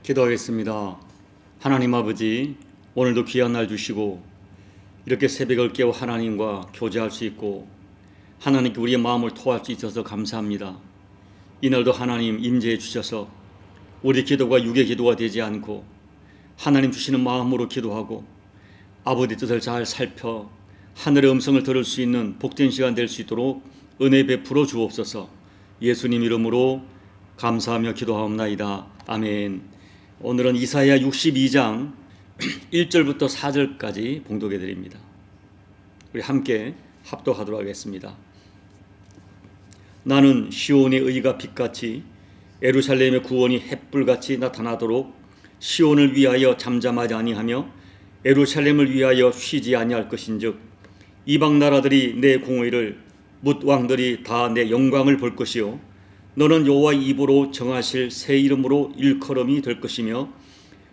기도하겠습니다. 하나님 아버지, 오늘도 귀한 날 주시고 이렇게 새벽을 깨워 하나님과 교제할 수 있고 하나님께 우리의 마음을 토할 수 있어서 감사합니다. 이날도 하나님 임재해 주셔서 우리 기도가 육의 기도가 되지 않고 하나님 주시는 마음으로 기도하고 아버지 뜻을 잘 살펴 하늘의 음성을 들을 수 있는 복된 시간 될 수 있도록 은혜 베풀어 주옵소서. 예수님 이름으로 감사하며 기도하옵나이다. 아멘. 오늘은 이사야 62장 1절부터 4절까지 봉독해 드립니다. 우리 함께 합독하도록 하겠습니다. 나는 시온의 의가 빛같이 예루살렘의 구원이 햇불같이 나타나도록 시온을 위하여 잠잠하지 아니하며 예루살렘을 위하여 쉬지 아니할 것인즉 이방 나라들이 내 공의를 뭇 왕들이 다 내 영광을 볼 것이요 너는 여호와의 입으로 정하실 새 이름으로 일컬음이 될 것이며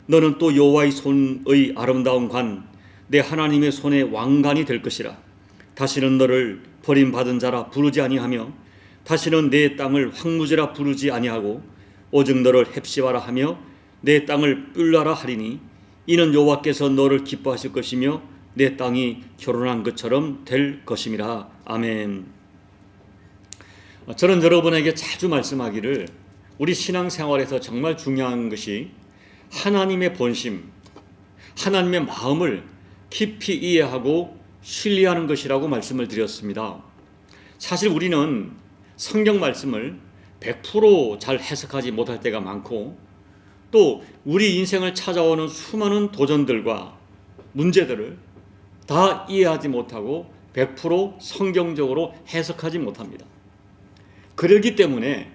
너는 또 여호와의 손의 아름다운 관 내 하나님의 손의 왕관이 될 것이라. 다시는 너를 버림받은 자라 부르지 아니하며 다시는 내 땅을 황무지라 부르지 아니하고 오직 너를 헵시바라 하며 내 땅을 뿔라라 하리니 이는 여호와께서 너를 기뻐하실 것이며 내 땅이 결혼한 것처럼 될 것임이라. 아멘. 저는 여러분에게 자주 말씀하기를 우리 신앙생활에서 정말 중요한 것이 하나님의 본심, 하나님의 마음을 깊이 이해하고 신뢰하는 것이라고 말씀을 드렸습니다. 사실 우리는 성경 말씀을 100% 잘 해석하지 못할 때가 많고 또 우리 인생을 찾아오는 수많은 도전들과 문제들을 다 이해하지 못하고 100% 성경적으로 해석하지 못합니다. 그렇기 때문에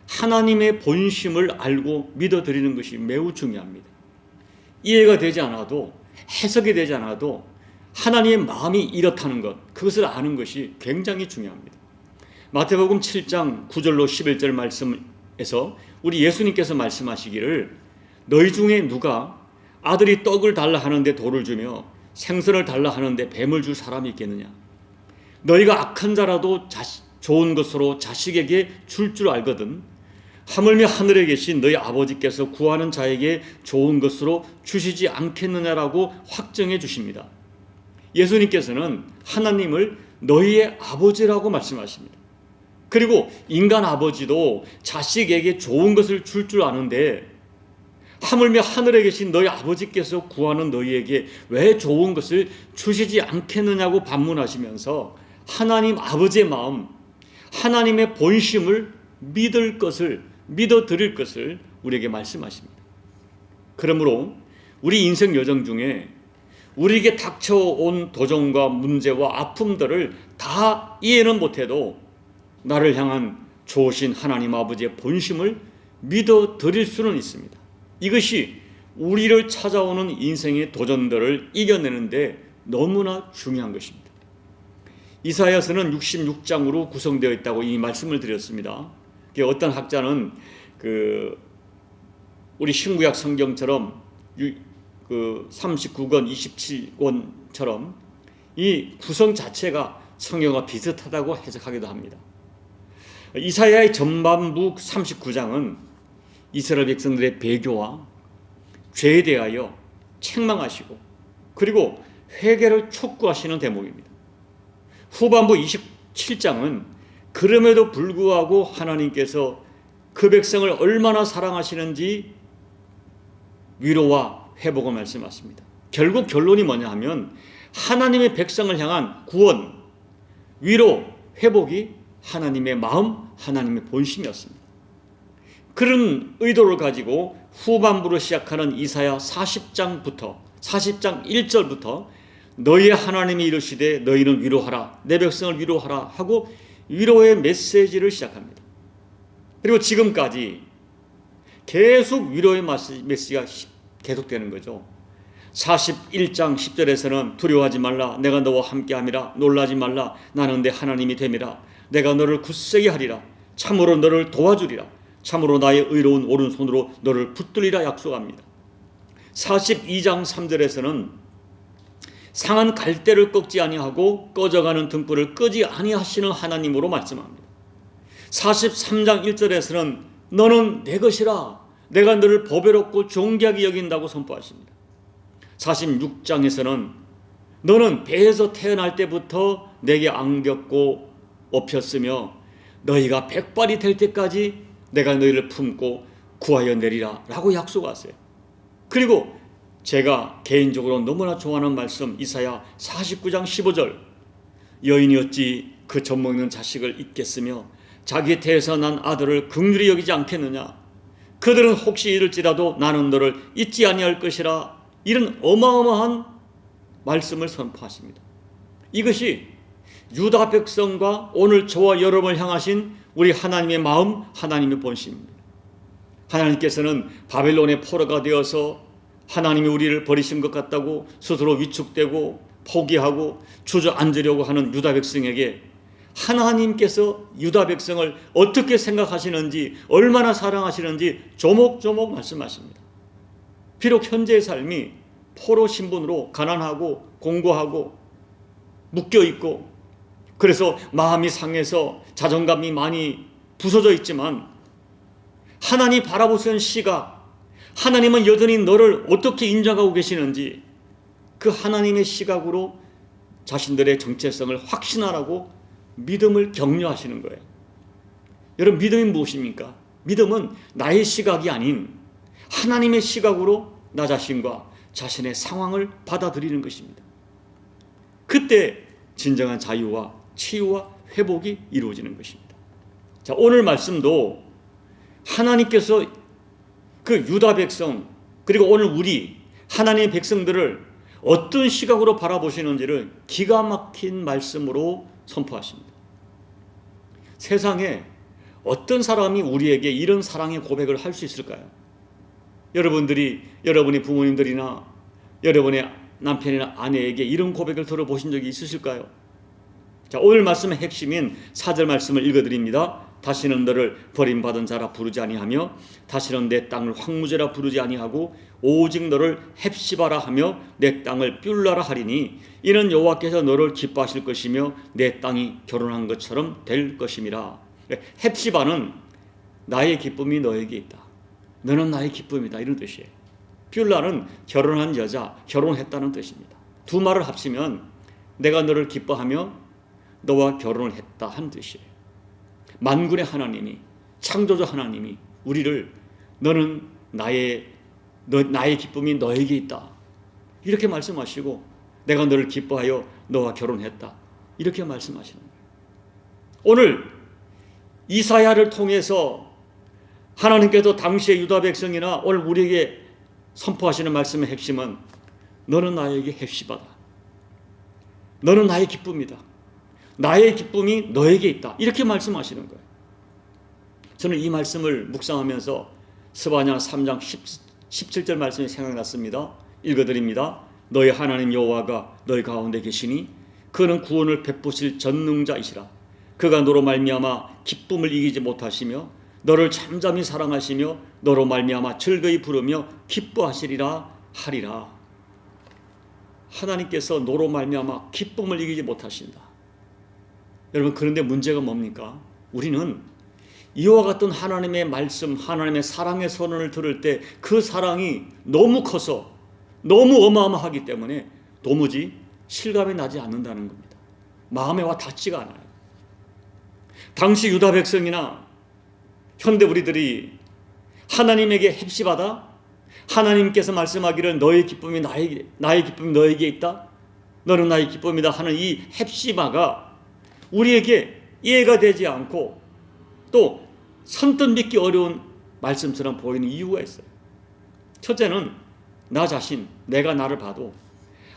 하나님의 본심을 알고 믿어드리는 것이 매우 중요합니다. 이해가 되지 않아도 해석이 되지 않아도 하나님의 마음이 이렇다는 것, 그것을 아는 것이 굉장히 중요합니다. 마태복음 7장 9절로 11절 말씀에서 우리 예수님께서 말씀하시기를 너희 중에 누가 아들이 떡을 달라 하는데 돌을 주며 생선을 달라 하는데 뱀을 줄 사람이 있겠느냐. 너희가 악한 자라도 좋은 것으로 자식에게 줄 줄 알거든 하물며 하늘에 계신 너희 아버지께서 구하는 자에게 좋은 것으로 주시지 않겠느냐라고 확정해 주십니다. 예수님께서는 하나님을 너희의 아버지라고 말씀하십니다. 그리고 인간 아버지도 자식에게 좋은 것을 줄 줄 아는데 하물며 하늘에 계신 너희 아버지께서 구하는 너희에게 왜 좋은 것을 주시지 않겠느냐고 반문하시면서 하나님 아버지의 마음, 하나님의 본심을 믿어드릴 것을 우리에게 말씀하십니다. 그러므로 우리 인생 여정 중에 우리에게 닥쳐온 도전과 문제와 아픔들을 다 이해는 못해도 나를 향한 좋으신 하나님 아버지의 본심을 믿어드릴 수는 있습니다. 이것이 우리를 찾아오는 인생의 도전들을 이겨내는데 너무나 중요한 것입니다. 이사야서는 66장으로 구성되어 있다고 이 말씀을 드렸습니다. 어떤 학자는 우리 신구약 성경처럼 39권, 27권처럼 이 구성 자체가 성경과 비슷하다고 해석하기도 합니다. 이사야의 전반부 39장은 이스라엘 백성들의 배교와 죄에 대하여 책망하시고 그리고 회개를 촉구하시는 대목입니다. 후반부 27장은 그럼에도 불구하고 하나님께서 그 백성을 얼마나 사랑하시는지 위로와 회복을 말씀하십니다. 결국 결론이 뭐냐 하면 하나님의 백성을 향한 구원, 위로, 회복이 하나님의 마음, 하나님의 본심이었습니다. 그런 의도를 가지고 후반부로 시작하는 이사야 40장 1절부터 너희의 하나님이 이르시되 너희는 위로하라, 내 백성을 위로하라 하고 위로의 메시지를 시작합니다. 그리고 지금까지 계속 위로의 메시지가 계속되는 거죠. 41장 10절에서는 두려워하지 말라, 내가 너와 함께함이라, 놀라지 말라, 나는 내 하나님이 됨이라, 내가 너를 굳세게 하리라, 참으로 너를 도와주리라, 참으로 나의 의로운 오른손으로 너를 붙들리라 약속합니다. 42장 3절에서는 상한 갈대를 꺾지 아니하고 꺼져가는 등불을 끄지 아니하시는 하나님으로 말씀합니다. 43장 1절에서는 너는 내 것이라, 내가 너를 보배롭고 존귀하게 여긴다고 선포하십니다. 46장에서는 너는 배에서 태어날 때부터 내게 안겼고 업혔으며 너희가 백발이 될 때까지 내가 너희를 품고 구하여 내리라 라고 약속하세요. 그리고 제가 개인적으로 너무나 좋아하는 말씀 이사야 49장 15절, 여인이 어찌 그 젖먹는 자식을 잊겠으며 자기 태에서 난 아들을 긍휼히 여기지 않겠느냐. 그들은 혹시 이를지라도 나는 너를 잊지 아니할 것이라. 이런 어마어마한 말씀을 선포하십니다. 이것이 유다 백성과 오늘 저와 여러분을 향하신 우리 하나님의 마음, 하나님의 본심입니다. 하나님께서는 바벨론의 포로가 되어서 하나님이 우리를 버리신 것 같다고 스스로 위축되고 포기하고 주저앉으려고 하는 유다 백성에게 하나님께서 유다 백성을 어떻게 생각하시는지, 얼마나 사랑하시는지 조목조목 말씀하십니다. 비록 현재의 삶이 포로 신분으로 가난하고 공고하고 묶여있고 그래서 마음이 상해서 자존감이 많이 부서져 있지만 하나님 바라보시는 시각, 하나님은 여전히 너를 어떻게 인정하고 계시는지 그 하나님의 시각으로 자신들의 정체성을 확신하라고 믿음을 격려하시는 거예요. 여러분, 믿음이 무엇입니까? 믿음은 나의 시각이 아닌 하나님의 시각으로 나 자신과 자신의 상황을 받아들이는 것입니다. 그때 진정한 자유와 치유와 회복이 이루어지는 것입니다. 자, 오늘 말씀도 하나님께서 그 유다 백성 그리고 오늘 우리 하나님의 백성들을 어떤 시각으로 바라보시는지를 기가 막힌 말씀으로 선포하십니다. 세상에 어떤 사람이 우리에게 이런 사랑의 고백을 할 수 있을까요? 여러분의 부모님들이나 여러분의 남편이나 아내에게 이런 고백을 들어보신 적이 있으실까요? 자, 오늘 말씀의 핵심인 4절 말씀을 읽어드립니다. 다시는 너를 버림받은 자라 부르지 아니하며 다시는 내 땅을 황무지라 부르지 아니하고 오직 너를 헵시바라 하며 내 땅을 뷸라라 하리니 이는 여호와께서 너를 기뻐하실 것이며 내 땅이 결혼한 것처럼 될 것임이라. 헵시바는 나의 기쁨이 너에게 있다. 너는 나의 기쁨이다, 이런 뜻이에요. 뷸라는 결혼한 여자, 결혼했다는 뜻입니다. 두 말을 합치면 내가 너를 기뻐하며 너와 결혼을 했다 하는 뜻이에요. 만군의 하나님이, 창조주 하나님이 우리를 너는 나의 기쁨이 너에게 있다 이렇게 말씀하시고 내가 너를 기뻐하여 너와 결혼했다 이렇게 말씀하시는 거예요. 오늘 이사야를 통해서 하나님께서 당시의 유다 백성이나 오늘 우리에게 선포하시는 말씀의 핵심은 너는 나에게 헵시바다. 너는 나의 기쁨이다. 나의 기쁨이 너에게 있다. 이렇게 말씀하시는 거예요. 저는 이 말씀을 묵상하면서 스바냐 3장 17절 말씀이 생각났습니다. 읽어드립니다. 너희 하나님 여호와가 너희 가운데 계시니 그는 구원을 베푸실 전능자이시라. 그가 너로 말미암아 기쁨을 이기지 못하시며 너를 잠잠히 사랑하시며 너로 말미암아 즐거이 부르며 기뻐하시리라 하리라. 하나님께서 너로 말미암아 기쁨을 이기지 못하신다. 여러분, 그런데 문제가 뭡니까? 우리는 이와 같은 하나님의 말씀, 하나님의 사랑의 선언을 들을 때 그 사랑이 너무 커서 너무 어마어마하기 때문에 도무지 실감이 나지 않는다는 겁니다. 마음에 와 닿지가 않아요. 당시 유다 백성이나 현대 우리들이 하나님에게 헵시바다, 하나님께서 말씀하기를 너의 기쁨이 나의 기쁨이 너에게 있다, 너는 나의 기쁨이다 하는 이 헵시바가 우리에게 이해가 되지 않고 또 선뜻 믿기 어려운 말씀처럼 보이는 이유가 있어요. 첫째는 나 자신, 내가 나를 봐도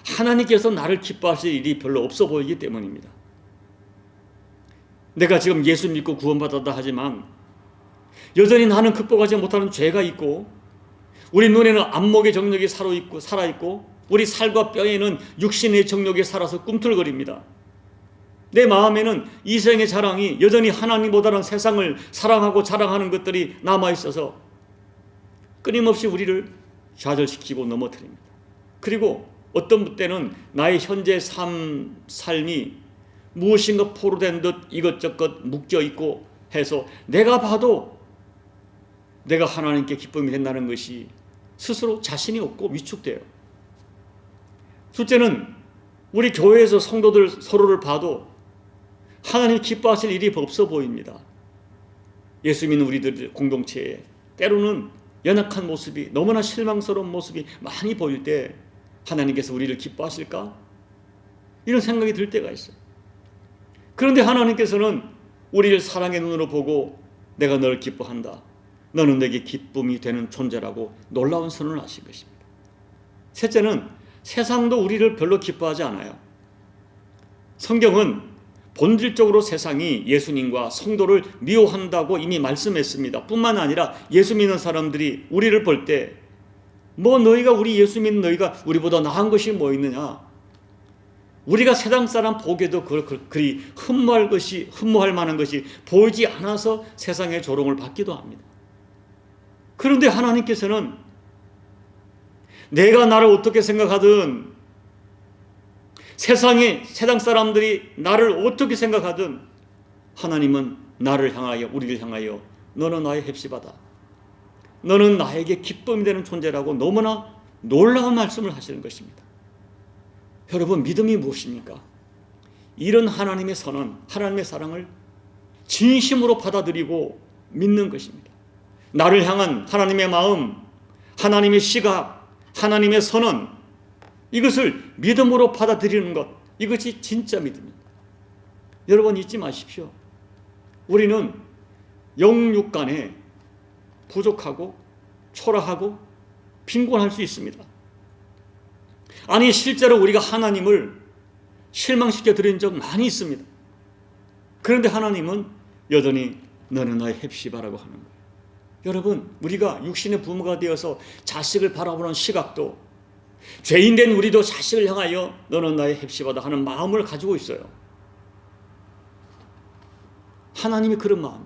하나님께서 나를 기뻐하실 일이 별로 없어 보이기 때문입니다. 내가 지금 예수 믿고 구원받았다 하지만 여전히 나는 극복하지 못하는 죄가 있고 우리 눈에는 안목의 정력이 살아있고 우리 살과 뼈에는 육신의 정력이 살아서 꿈틀거립니다. 내 마음에는 이생의 자랑이 여전히 하나님보다는 세상을 사랑하고 자랑하는 것들이 남아있어서 끊임없이 우리를 좌절시키고 넘어뜨립니다. 그리고 어떤 때는 나의 현재 삶이 무엇인가 포로된 듯 이것저것 묶여있고 해서 내가 봐도 내가 하나님께 기쁨이 된다는 것이 스스로 자신이 없고 위축돼요. 둘째는 우리 교회에서 성도들 서로를 봐도 하나님 기뻐하실 일이 없어 보입니다. 예수 믿는 우리들 공동체에 때로는 연약한 모습이, 너무나 실망스러운 모습이 많이 보일 때 하나님께서 우리를 기뻐하실까? 이런 생각이 들 때가 있어요. 그런데 하나님께서는 우리를 사랑의 눈으로 보고 내가 너를 기뻐한다, 너는 내게 기쁨이 되는 존재라고 놀라운 선언을 하신 것입니다. 셋째는 세상도 우리를 별로 기뻐하지 않아요. 성경은 본질적으로 세상이 예수님과 성도를 미워한다고 이미 말씀했습니다. 뿐만 아니라 예수 믿는 사람들이 우리를 볼 때 너희가, 우리 예수 믿는 너희가 우리보다 나은 것이 뭐 있느냐, 우리가 세상 사람 보기에도 그리 흠모할 만한 것이 보이지 않아서 세상의 조롱을 받기도 합니다. 그런데 하나님께서는 내가 나를 어떻게 생각하든, 세상 사람들이 나를 어떻게 생각하든, 하나님은 나를 향하여, 우리를 향하여 너는 나의 헵시바다, 너는 나에게 기쁨이 되는 존재라고 너무나 놀라운 말씀을 하시는 것입니다. 여러분, 믿음이 무엇입니까? 이런 하나님의 선언, 하나님의 사랑을 진심으로 받아들이고 믿는 것입니다. 나를 향한 하나님의 마음, 하나님의 시각, 하나님의 선언, 이것을 믿음으로 받아들이는 것, 이것이 진짜 믿음입니다. 여러분, 잊지 마십시오. 우리는 영육간에 부족하고 초라하고 빈곤할 수 있습니다. 아니, 실제로 우리가 하나님을 실망시켜 드린 적 많이 있습니다. 그런데 하나님은 여전히 너는 나의 헵시바라고 하는 거예요. 여러분, 우리가 육신의 부모가 되어서 자식을 바라보는 시각도, 죄인된 우리도 자식을 향하여 너는 나의 헵시바다 하는 마음을 가지고 있어요. 하나님이 그런 마음이.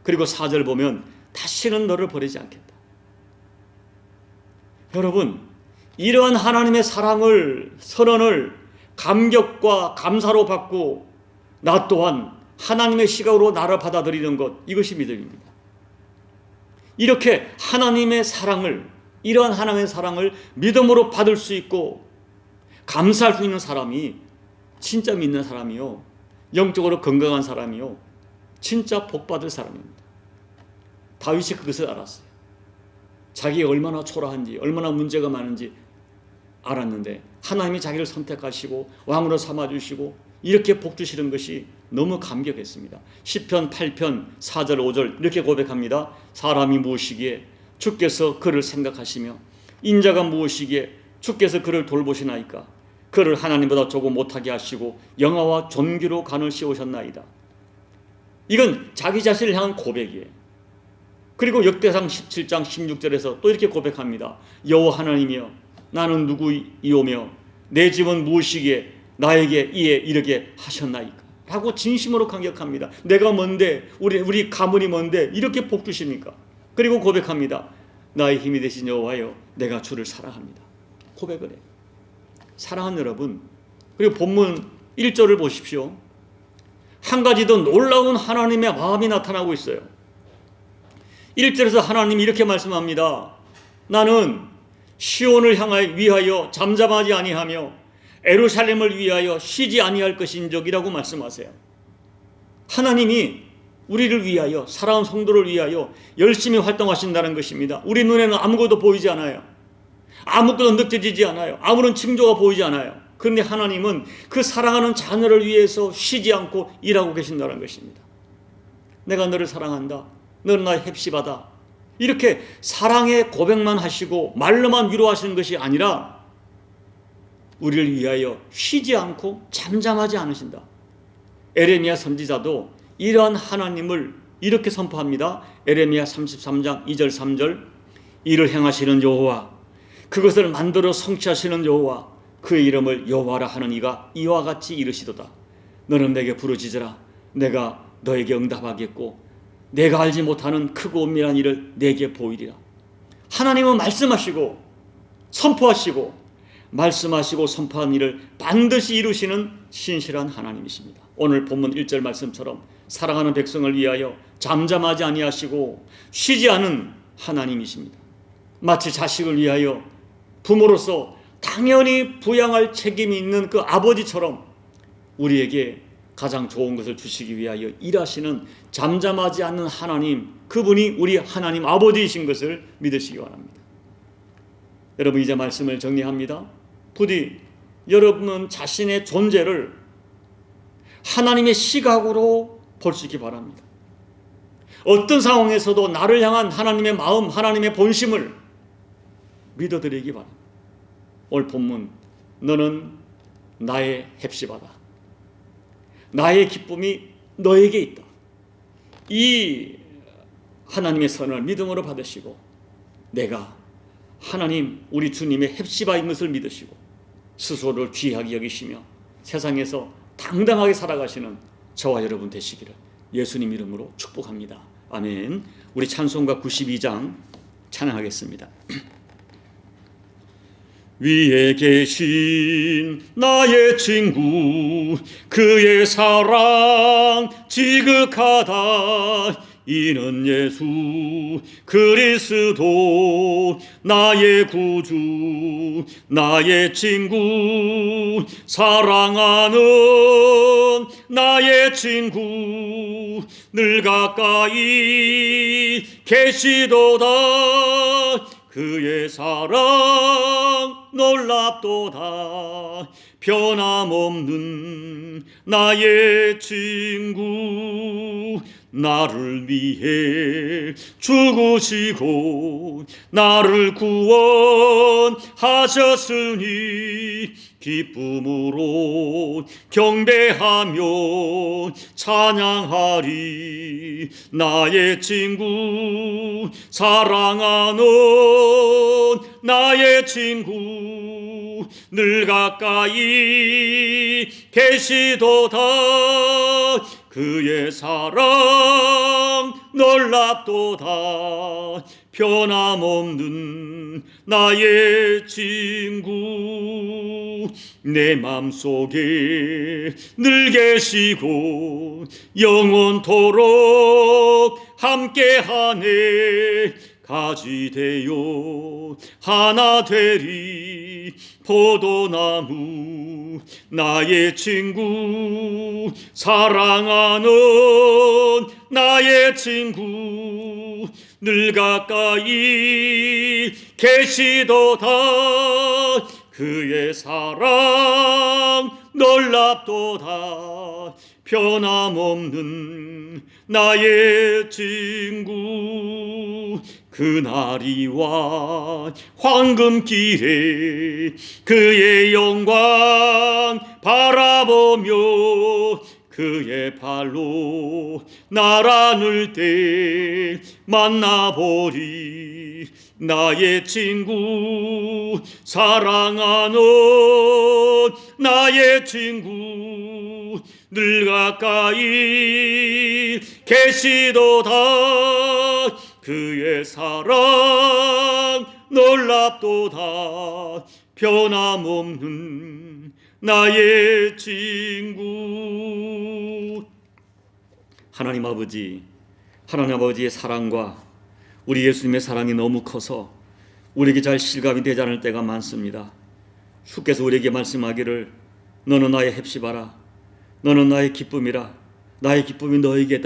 그리고 4절 보면 다시는 너를 버리지 않겠다. 여러분, 이러한 하나님의 사랑을, 선언을 감격과 감사로 받고 나 또한 하나님의 시각으로 나를 받아들이는 것, 이것이 믿음입니다. 이렇게 하나님의 사랑을, 이러한 하나님의 사랑을 믿음으로 받을 수 있고 감사할 수 있는 사람이 진짜 믿는 사람이요, 영적으로 건강한 사람이요, 진짜 복받을 사람입니다. 다윗이 그것을 알았어요. 자기가 얼마나 초라한지, 얼마나 문제가 많은지 알았는데 하나님이 자기를 선택하시고 왕으로 삼아주시고 이렇게 복 주시는 것이 너무 감격했습니다. 시편 8편 4절 5절 이렇게 고백합니다. 사람이 무엇이기에 주께서 그를 생각하시며 인자가 무엇이기에 주께서 그를 돌보시나이까. 그를 하나님보다 조금 못하게 하시고 영화와 존귀로 간을 씌우셨나이다. 이건 자기 자신을 향한 고백이에요. 그리고 역대상 17장 16절에서 또 이렇게 고백합니다. 여호와 하나님이여, 나는 누구이오며 내 집은 무엇이기에 나에게 이에 이르게 하셨나이까 라고 진심으로 감격합니다. 내가 뭔데, 우리 가문이 뭔데 이렇게 복 주십니까? 그리고 고백합니다. 나의 힘이 되신 여호와여, 내가 주를 사랑합니다. 고백을 해요. 사랑하는 여러분, 그리고 본문 1절을 보십시오. 한 가지 더 놀라운 하나님의 마음이 나타나고 있어요. 1절에서 하나님이 이렇게 말씀합니다. 나는 시온을 위하여 잠잠하지 아니하며 예루살렘을 위하여 쉬지 아니할 것인적이라고 말씀하세요. 하나님이 우리를 위하여, 사랑하는 성도를 위하여 열심히 활동하신다는 것입니다. 우리 눈에는 아무것도 보이지 않아요. 아무것도 느껴지지 않아요. 아무런 징조가 보이지 않아요. 그런데 하나님은 그 사랑하는 자녀를 위해서 쉬지 않고 일하고 계신다는 것입니다. 내가 너를 사랑한다, 너는 나의 헵시바다, 이렇게 사랑의 고백만 하시고 말로만 위로하시는 것이 아니라 우리를 위하여 쉬지 않고 잠잠하지 않으신다. 에레미야 선지자도 이러한 하나님을 이렇게 선포합니다. 에레미야 33장 2절 3절 이를 행하시는 여호와, 그것을 만들어 성취하시는 여호와, 그의 이름을 여호와라 하는 이가 이와 같이 이르시도다. 너는 내게 부르짖으라, 내가 너에게 응답하겠고 내가 알지 못하는 크고 은밀한 일을 내게 보이리라. 하나님은 말씀하시고 선포하시고 말씀하시고 선포한 일을 반드시 이루시는 신실한 하나님이십니다. 오늘 본문 1절 말씀처럼 사랑하는 백성을 위하여 잠잠하지 아니하시고 쉬지 않은 하나님이십니다. 마치 자식을 위하여 부모로서 당연히 부양할 책임이 있는 그 아버지처럼 우리에게 가장 좋은 것을 주시기 위하여 일하시는 잠잠하지 않는 하나님, 그분이 우리 하나님 아버지이신 것을 믿으시기 바랍니다. 여러분, 이제 말씀을 정리합니다. 부디 여러분은 자신의 존재를 하나님의 시각으로 볼 수 있기 바랍니다. 어떤 상황에서도 나를 향한 하나님의 마음, 하나님의 본심을 믿어드리기 바랍니다. 오늘 본문, 너는 나의 헵시바다. 나의 기쁨이 너에게 있다. 이 하나님의 선을 믿음으로 받으시고 내가 하나님 우리 주님의 헵시바인 것을 믿으시고 스스로를 귀하게 여기시며 세상에서 당당하게 살아가시는 저와 여러분 되시기를 예수님 이름으로 축복합니다. 아멘. 우리 찬송가 92장 찬양하겠습니다. 위에 계신 나의 친구, 그의 사랑 지극하다. 이는 예수 그리스도 나의 구주, 나의 친구, 사랑하는 나의 친구, 늘 가까이 계시도다. 그의 사랑 놀랍도다. 변함없는 나의 친구, 나를 위해 죽으시고 나를 구원하셨으니 기쁨으로 경배하며 찬양하리. 나의 친구, 사랑하는 나의 친구, 늘 가까이 계시도다. 그의 사랑 놀랍도다. 변함없는 나의 친구, 내 맘속에 늘 계시고 영원토록 함께하네. 가지 되어 하나 되리. 포도나무 나의 친구, 사랑하는 나의 친구, 늘 가까이 계시도다. 그의 사랑 놀랍도다. 변함없는 나의 친구, 그날이와 황금길에 그의 영광 바라보며 그의 발로 나라눌 때 만나보리. 나의 친구, 사랑하는 나의 친구, 늘 가까이 계시도다. 그의 사랑 놀랍도다. 변함없는 나의 친구. 하나님 아버지, 하나님 아버지의 사랑과 우리 예수님의 사랑이 너무 커서 우리에게 잘 실감이 되지 않을 때가 많습니다. 주께서 우리에게 말씀하기를 너는 나의 헵시바라, 너는 나의 기쁨이라, 나의 기쁨이 너에게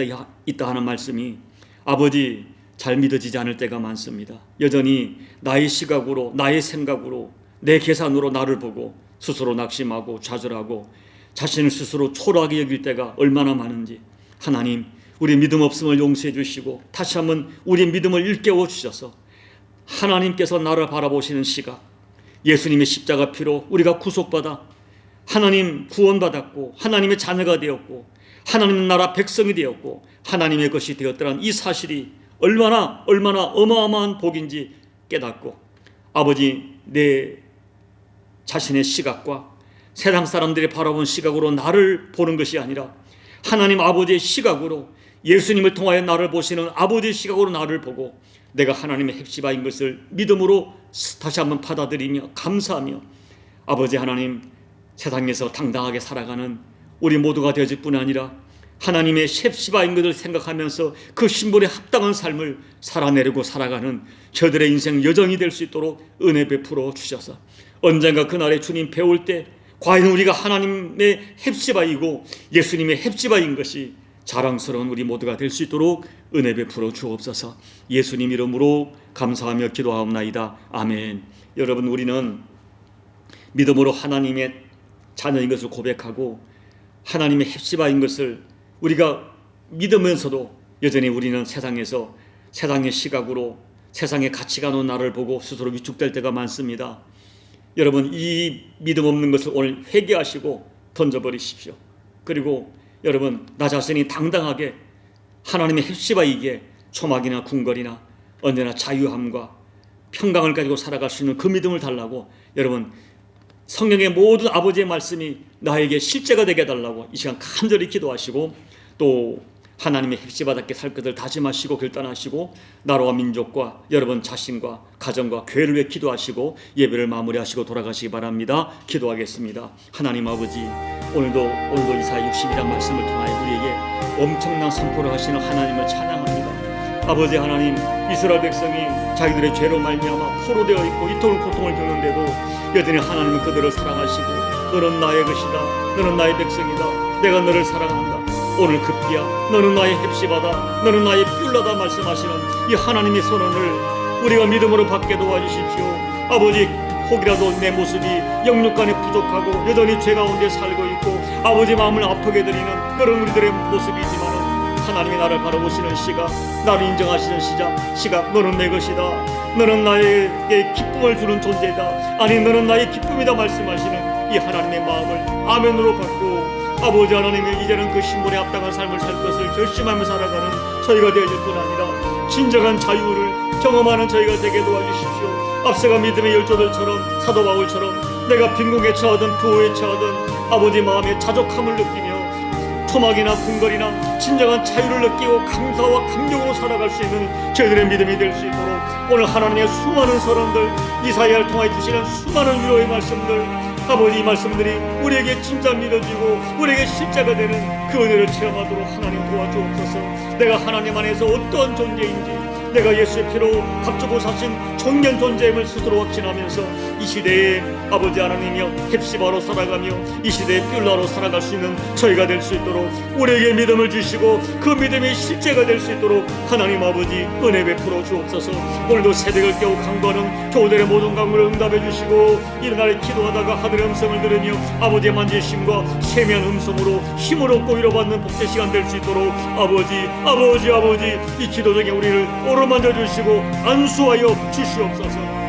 있다 하는 말씀이 아버지 잘 믿어지지 않을 때가 많습니다. 여전히 나의 시각으로, 나의 생각으로, 내 계산으로 나를 보고 스스로 낙심하고 좌절하고 자신을 스스로 초라하게 여길 때가 얼마나 많은지 하나님, 우리 믿음 없음을 용서해 주시고 다시 한번 우리 믿음을 일깨워 주셔서 하나님께서 나를 바라보시는 시각, 예수님의 십자가 피로 우리가 구속받아 하나님 구원받았고 하나님의 자녀가 되었고 하나님 나라 백성이 되었고 하나님의 것이 되었다는 이 사실이 얼마나 어마어마한 복인지 깨닫고 아버지, 내 자신의 시각과 세상 사람들이 바라본 시각으로 나를 보는 것이 아니라 하나님 아버지의 시각으로, 예수님을 통하여 나를 보시는 아버지의 시각으로 나를 보고 내가 하나님의 헵시바인 것을 믿음으로 다시 한번 받아들이며 감사하며 아버지 하나님, 세상에서 당당하게 살아가는 우리 모두가 되어질 뿐 아니라 하나님의 셉시바인 것을 생각하면서 그 심벌에 합당한 삶을 살아내려고 살아가는 저들의 인생 여정이 될 수 있도록 은혜 베풀어 주셔서 언젠가 그날에 주님 배울 때 과연 우리가 하나님의 헵시바이고 예수님의 헵시바인 것이 자랑스러운 우리 모두가 될 수 있도록 은혜 베풀어 주옵소서. 예수님 이름으로 감사하며 기도하옵나이다. 아멘. 여러분, 우리는 믿음으로 하나님의 자녀인 것을 고백하고 하나님의 헵시바인 것을 우리가 믿으면서도 여전히 우리는 세상에서 세상의 시각으로 세상의 가치관으로 나를 보고 스스로 위축될 때가 많습니다. 여러분, 이 믿음 없는 것을 오늘 회개하시고 던져버리십시오. 그리고 여러분, 나 자신이 당당하게 하나님의 헵시바이기에 초막이나 궁궐이나 언제나 자유함과 평강을 가지고 살아갈 수 있는 그 믿음을 달라고, 여러분, 성경의 모든 아버지의 말씀이 나에게 실제가 되게 해달라고 이 시간 간절히 기도하시고, 또 하나님의 헵시바답게 살 것을 다짐하시고 결단하시고 나라와 민족과 여러분 자신과 가정과 교회를 위해 기도하시고 예배를 마무리하시고 돌아가시기 바랍니다. 기도하겠습니다. 하나님 아버지, 오늘도 이사야 60이란 말씀을 통하여 우리에게 엄청난 선포를 하시는 하나님을 찬양합니다. 아버지 하나님, 이스라엘 백성이 자기들의 죄로 말미암아 포로되어 있고 이토록 고통을 겪는데도 여전히 하나님은 그들을 사랑하시고 너는 나의 것이다, 너는 나의 백성이다, 내가 너를 사랑한다, 오늘 급기야 너는 나의 헵시바다, 너는 나의 뷸라다 말씀하시는 이 하나님의 선언을 우리가 믿음으로 받게 도와주십시오. 아버지, 혹이라도 내 모습이 영육간에 부족하고 여전히 죄 가운데 살고 있고 아버지 마음을 아프게 드리는 그런 우리들의 모습이지만 하나님이 나를 바라보시는 시각, 나를 인정하시는 시각, 너는 내 것이다, 너는 나에게 기쁨을 주는 존재다, 아니 너는 나의 기쁨이다 말씀하시는 이 하나님의 마음을 아멘으로 받고 아버지 하나님이 이제는 그 신분에 합당한 삶을 살 것을 결심하며 살아가는 저희가 되어질 뿐 아니라 진정한 자유를 경험하는 저희가 되게 도와주십시오. 앞서가 믿음의 열조들처럼 사도 바울처럼 내가 빈궁에 처하든 부호에 처하든 아버지 마음에 자족함을 느끼며 토막이나 궁궐이나 진정한 자유를 느끼고 감사와 감격으로 살아갈 수 있는 저희들의 믿음이 될 수 있도록 오늘 하나님의 수많은 선언들, 이사야를 통하여 주시는 수많은 위로의 말씀들, 아버지 이 말씀들이 우리에게 진짜 믿어지고 우리에게 실제가 되는 그 은혜를 체험하도록 하나님 도와주옵소서. 내가 하나님 안에서 어떠한 존재인지 내가 예수의 피로 값주고 사신 존귀한 존재임을 스스로 확신하면서 이 시대에 아버지 하나님이여 헵시바로 살아가며 이 시대의 뷸라로 살아갈 수 있는 저희가 될 수 있도록 우리에게 믿음을 주시고 그 믿음이 실제가 될 수 있도록 하나님 아버지 은혜 베풀어 주옵소서. 오늘도 새벽을 깨고 강구하는 교우들의 모든 강구를 응답해 주시고 이날에 기도하다가 하늘의 음성을 들으며 아버지의 만지심과 세미한 음성으로 힘을 얻고 위로받는 복된 시간 될 수 있도록 아버지 이 기도 중에 우리를 오르만져 주시고 안수하여 주시옵소서.